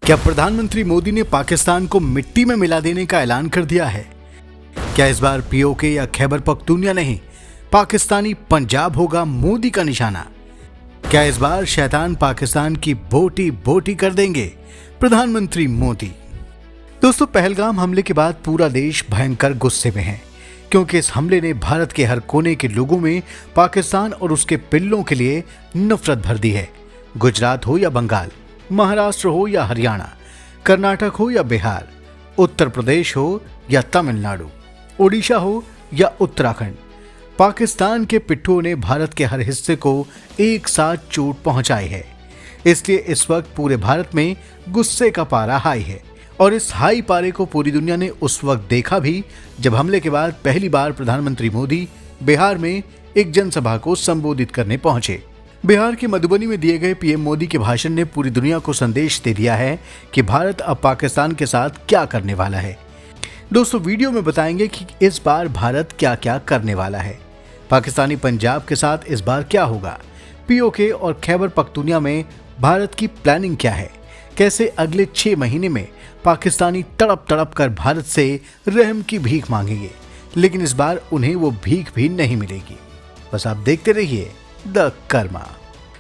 क्या प्रधानमंत्री मोदी ने पाकिस्तान को मिट्टी में मिला देने का ऐलान कर दिया है? क्या इस बार पीओके या खैबर पख्तूनिया नहीं, पाकिस्तानी पंजाब होगा मोदी का निशाना? क्या इस बार शैतान पाकिस्तान की बोटी बोटी कर देंगे प्रधानमंत्री मोदी? दोस्तों, पहलगाम हमले के बाद पूरा देश भयंकर गुस्से में है, क्योंकि इस हमले ने भारत के हर कोने के लोगों में पाकिस्तान और उसके पिल्लों के लिए नफरत भर दी है। गुजरात हो या बंगाल, महाराष्ट्र हो या हरियाणा, कर्नाटक हो या बिहार, उत्तर प्रदेश हो या तमिलनाडु, ओडिशा हो या उत्तराखंड, पाकिस्तान के पिट्ठुओं ने भारत के हर हिस्से को एक साथ चोट पहुंचाई है। इसलिए इस वक्त पूरे भारत में गुस्से का पारा हाई है, और इस हाई पारे को पूरी दुनिया ने उस वक्त देखा भी जब हमले के बाद पहली बार प्रधानमंत्री मोदी बिहार में एक जनसभा को संबोधित करने पहुंचे। बिहार के मधुबनी में दिए गए पीएम मोदी के भाषण ने पूरी दुनिया को संदेश दे दिया है कि भारत अब पाकिस्तान के साथ क्या करने वाला है। दोस्तों, वीडियो में बताएंगे कि इस बार भारत क्या क्या करने वाला है, पाकिस्तानी पंजाब के साथ इस बार क्या होगा, पीओके और खैबर पख्तूनिया में भारत की प्लानिंग क्या है, कैसे अगले 6 महीने में पाकिस्तानी तड़प तड़प कर भारत से रहम की भीख मांगेंगे, लेकिन इस बार उन्हें वो भीख भी नहीं मिलेगी। बस आप देखते रहिए द कर्मा।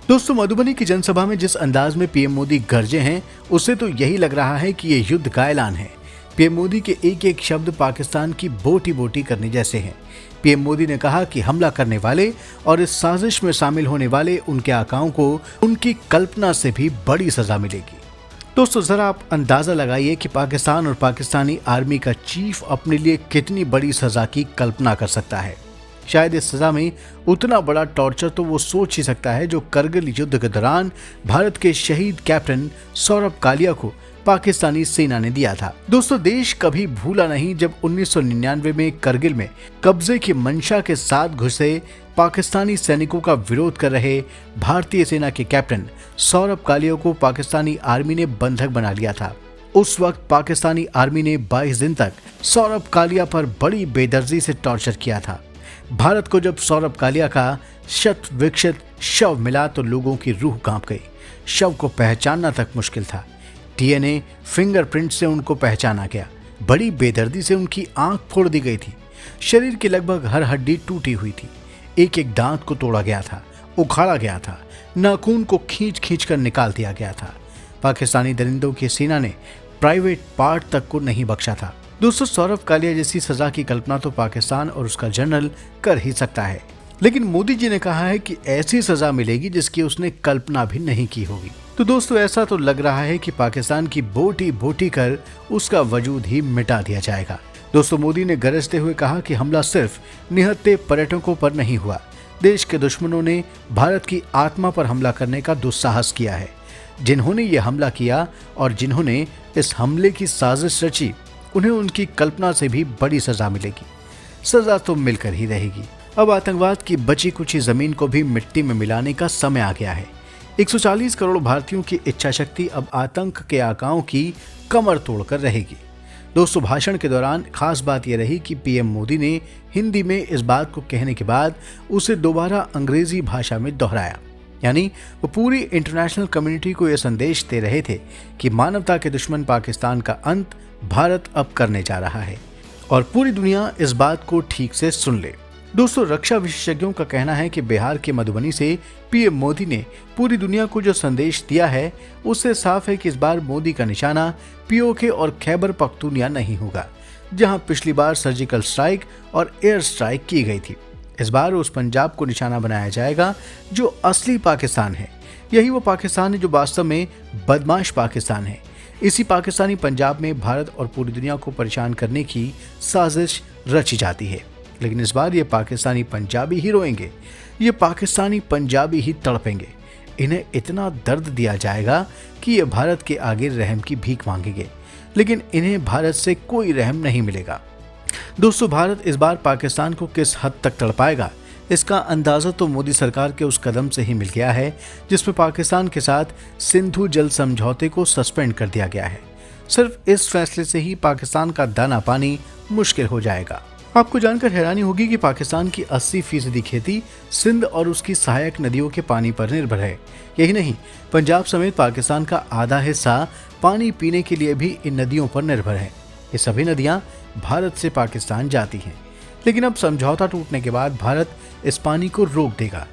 दोस्तों, मधुबनी की जनसभा में जिस अंदाज में पीएम मोदी गरजे हैं, उससे तो यही लग रहा है कि ये युद्ध का ऐलान है। पीएम मोदी के एक एक शब्द पाकिस्तान की बोटी बोटी करने जैसे हैं। पीएम मोदी ने कहा कि हमला करने वाले और इस साजिश में शामिल होने वाले उनके आकाओं को उनकी कल्पना से भी बड़ी सजा मिलेगी। दोस्तों, जरा आप अंदाजा लगाइए कि पाकिस्तान और पाकिस्तानी आर्मी का चीफ अपने लिए कितनी बड़ी सजा की कल्पना कर सकता है। शायद इस सजा में उतना बड़ा टॉर्चर तो वो सोच ही सकता है जो करगिल युद्ध के दौरान भारत के शहीद कैप्टन सौरभ कालिया को पाकिस्तानी सेना ने दिया था। दोस्तों, देश कभी भूला नहीं जब 1999 में करगिल में कब्जे की मंशा के साथ घुसे पाकिस्तानी सैनिकों का विरोध कर रहे भारतीय सेना के कैप्टन सौरभ कालिया को पाकिस्तानी आर्मी ने बंधक बना लिया था। उस वक्त पाकिस्तानी आर्मी ने 22 दिन तक सौरभ कालिया पर बड़ी बेदर्दी से टॉर्चर किया था। भारत को जब सौरभ कालिया का शत विकसित शव मिला तो लोगों की रूह कांप गई। शव को पहचानना तक मुश्किल था। डीएनए फिंगरप्रिंट से उनको पहचाना गया। बड़ी बेदर्दी से उनकी आंख फोड़ दी गई थी। शरीर की लगभग हर हड्डी टूटी हुई थी। एक एक दांत को तोड़ा गया था, उखाड़ा गया था, नाखून को खींच खींच कर निकाल दिया गया था। पाकिस्तानी दरिंदों की सेना ने प्राइवेट पार्ट तक को नहीं बख्शा था। दोस्तों, सौरभ कालिया जैसी सजा की कल्पना तो पाकिस्तान और उसका जनरल कर ही सकता है, लेकिन मोदी जी ने कहा है कि ऐसी सजा मिलेगी जिसकी उसने कल्पना भी नहीं की होगी। तो दोस्तों, ऐसा तो लग रहा है कि पाकिस्तान की बोटी बोटी कर उसका वजूद ही मिटा दिया जाएगा। दोस्तों, मोदी ने गरजते हुए कहा कि हमला सिर्फ निहत्थे पर्यटकों पर नहीं हुआ, देश के दुश्मनों ने भारत की आत्मा पर हमला करने का दुस्साहस किया है। जिन्होंने ये हमला किया और जिन्होंने इस हमले की साजिश रची, उन्हें उनकी कल्पना से भी बड़ी सजा मिलेगी। सजा तो मिलकर ही रहेगी। अब आतंकवाद की बची कुची जमीन को भी मिट्टी में मिलाने का समय आ गया है। 140 करोड़ भारतीयों की इच्छा शक्ति अब आतंक के आकाओं की कमर तोड़कर रहेगी। दोस्तों, भाषण के दौरान खास बात यह रही कि पीएम मोदी ने हिंदी में इस बात को कहने के बाद उसे दोबारा अंग्रेजी भाषा में दोहराया। यानी वो पूरी इंटरनेशनल कम्युनिटी को यह संदेश दे रहे थे कि मानवता के दुश्मन पाकिस्तान का अंत भारत अब करने जा रहा है, और पूरी दुनिया इस बात को ठीक से सुन ले। दोस्तों, रक्षा विशेषज्ञों का कहना है कि बिहार के मधुबनी से पीएम मोदी ने पूरी दुनिया को जो संदेश दिया है, उससे साफ है कि इस बार मोदी का निशाना पीओके और खैबर पख्तूनिया नहीं होगा, जहां पिछली बार सर्जिकल स्ट्राइक और एयर स्ट्राइक की गई थी। इस बार उस पंजाब को निशाना बनाया जाएगा जो असली पाकिस्तान है। यही वो पाकिस्तान है जो वास्तव में बदमाश पाकिस्तान है। इसी पाकिस्तानी पंजाब में भारत और पूरी दुनिया को परेशान करने की साजिश रची जाती है, लेकिन इस बार ये पाकिस्तानी पंजाबी ही रोएंगे, ये पाकिस्तानी पंजाबी ही तड़पेंगे। इन्हें इतना दर्द दिया जाएगा कि ये भारत के आगे रहम की भीख मांगेंगे, लेकिन इन्हें भारत से कोई रहम नहीं मिलेगा। दोस्तों, भारत इस बार पाकिस्तान को किस हद तक तड़पाएगा, इसका अंदाजा तो मोदी सरकार के उस कदम से ही मिल गया है जिसमें पाकिस्तान के साथ सिंधु जल समझौते को सस्पेंड कर दिया गया है। सिर्फ इस फैसले से ही पाकिस्तान का दाना पानी मुश्किल हो जाएगा। आपको जानकर हैरानी होगी कि पाकिस्तान की 80% खेती सिंध और उसकी सहायक नदियों के पानी पर निर्भर है। यही नहीं, पंजाब समेत पाकिस्तान का आधा हिस्सा पानी पीने के लिए भी इन नदियों पर निर्भर है। ये सभी नदियां भारत से पाकिस्तान जाती हैं, लेकिन अब समझौता टूटने के बाद भारत इस पानी को रोक देगा।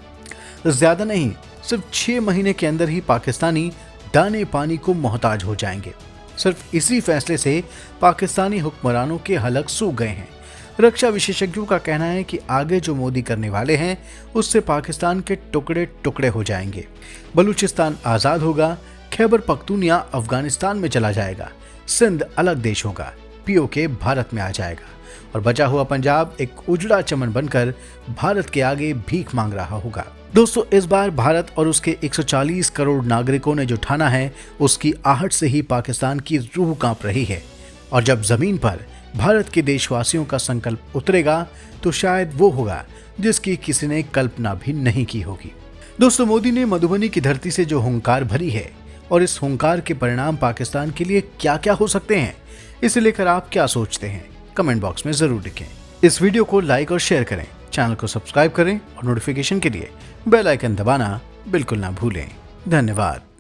ज्यादा नहीं, सिर्फ 6 महीने के अंदर ही पाकिस्तानी दाने पानी को मोहताज हो जाएंगे। सिर्फ इसी फैसले से पाकिस्तानी हुक्मरानों के हलक सूख गए हैं। रक्षा विशेषज्ञों का कहना है कि आगे जो मोदी करने वाले हैं उससे पाकिस्तान के टुकड़े टुकड़े हो जाएंगे। बलूचिस्तान आजाद होगा, खैबर पख्तूनिया अफगानिस्तान में चला जाएगा, सिंध अलग देश होगा, पीओके भारत में आ जाएगा और बचा हुआ पंजाब एक उजड़ा चमन बनकर भारत के आगे भीख मांग रहा होगा। दोस्तों, इस बार भारत और उसके 140 करोड़ नागरिकों ने जो ठाना है उसकी आहट से ही पाकिस्तान की रूह कांप रही है और जब जमीन पर भारत के देशवासियों का संकल्प उतरेगा तो शायद वो होगा जिसकी किसी ने कल्पना भी नहीं की होगी। दोस्तों, मोदी ने मधुबनी की धरती से जो हुंकार भरी है और इस हुंकार के परिणाम पाकिस्तान के लिए क्या क्या हो सकते हैं, इसे लेकर आप क्या सोचते हैं, कमेंट बॉक्स में जरूर लिखें। इस वीडियो को लाइक और शेयर करें, चैनल को सब्सक्राइब करें और नोटिफिकेशन के लिए बेल आइकन दबाना बिल्कुल ना भूलें। धन्यवाद।